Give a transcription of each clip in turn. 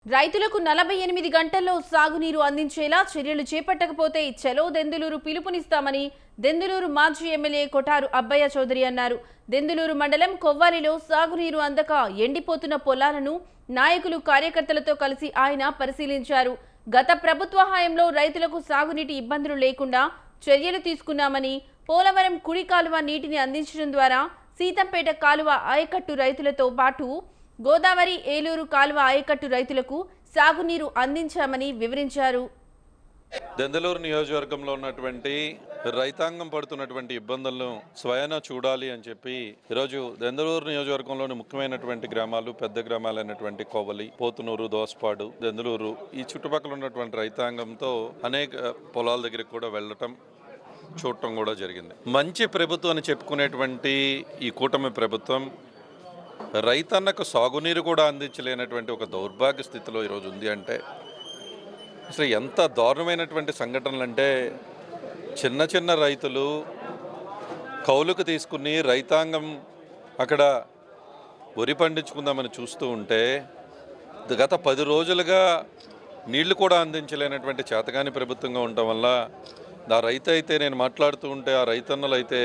రైతులకు 48 గంటల్లో సాగునీరు అందించేలా చర్యలు చేపట్టకపోతే చలో దెందులూరు పిలుపునిస్తామని దెందులూరు మాజీ ఎమ్మెల్యే కొటారు అబ్బయ్య చౌదరి అన్నారు. దెందులూరు మండలం కొవ్వాలిలో సాగునీరు అందక ఎండిపోతున్న పొలాలను నాయకులు కార్యకర్తలతో కలిసి ఆయన పరిశీలించారు. గత ప్రభుత్వ హయాంలో రైతులకు సాగునీటి ఇబ్బందులు లేకుండా చర్యలు తీసుకున్నామని, పోలవరం కుడి కాలువ నీటిని అందించడం ద్వారా సీతంపేట కాలువ ఆయకట్టు రైతులతో పాటు గోదావరి ఏలూరు కాలువ ఆయకట్టు రైతులకు సాగునీరు అందించామని వివరించారు. దెందులూరు నియోజకవర్గంలో ఉన్నటువంటి రైతాంగం పడుతున్నటువంటి ఇబ్బందులను స్వయానా చూడాలి అని చెప్పి ఈరోజు దెందులూరు నియోజకవర్గంలోని ముఖ్యమైనటువంటి గ్రామాలు, పెద్ద గ్రామాలైనటువంటి కోవలి, పోతునూరు, దోసపాడు, దెందులూరు ఈ చుట్టుపక్కల ఉన్నటువంటి రైతాంగంతో అనేక పొలాల దగ్గరికి కూడా వెళ్ళటం, చూడటం కూడా జరిగింది. మంచి ప్రభుత్వం అని చెప్పుకునేటువంటి ఈ కూటమి ప్రభుత్వం రైతన్నకు సాగునీరు కూడా అందించలేనటువంటి ఒక దౌర్భాగ్య స్థితిలో ఈరోజు ఉంది. అంటే అసలు ఎంత దారుణమైనటువంటి సంఘటనలు అంటే, చిన్న చిన్న రైతులు కౌలుకు తీసుకుని రైతాంగం అక్కడ వరి పండించుకుందామని చూస్తూ ఉంటే గత 10 రోజులుగా నీళ్లు కూడా అందించలేనటువంటి చేతగాని ప్రభుత్వంగా ఉండటం వల్ల ఆ రైతు అయితే, నేను మాట్లాడుతూ ఉంటే ఆ రైతన్నలు అయితే,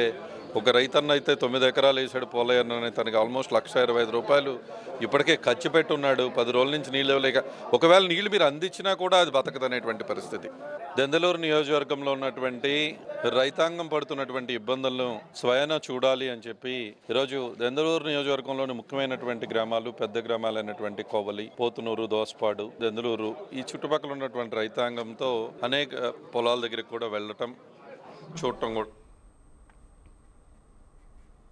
ఒక రైతన్న అయితే 9 ఎకరాలు వేసాడు పోలయ్యని, తనకి ఆల్మోస్ట్ 1,25,000 రూపాయలు ఇప్పటికే ఖర్చు పెట్టున్నాడు. 10 రోజుల నుంచి నీళ్ళు ఇవ్వలేక, ఒకవేళ నీళ్లు మీరు అందించినా కూడా అది బతకదనేటువంటి పరిస్థితి. దెందులూరు నియోజకవర్గంలో ఉన్నటువంటి రైతాంగం పడుతున్నటువంటి ఇబ్బందులను స్వయానా చూడాలి అని చెప్పి ఈరోజు దెందులూరు నియోజకవర్గంలోని ముఖ్యమైనటువంటి గ్రామాలు, పెద్ద గ్రామాలైనటువంటి కోవలి, పోతునూరు, దోసపాడు, దెందులూరు ఈ చుట్టుపక్కల ఉన్నటువంటి రైతాంగంతో అనేక పొలాల దగ్గరికి కూడా వెళ్ళటం, చూడటం కూడా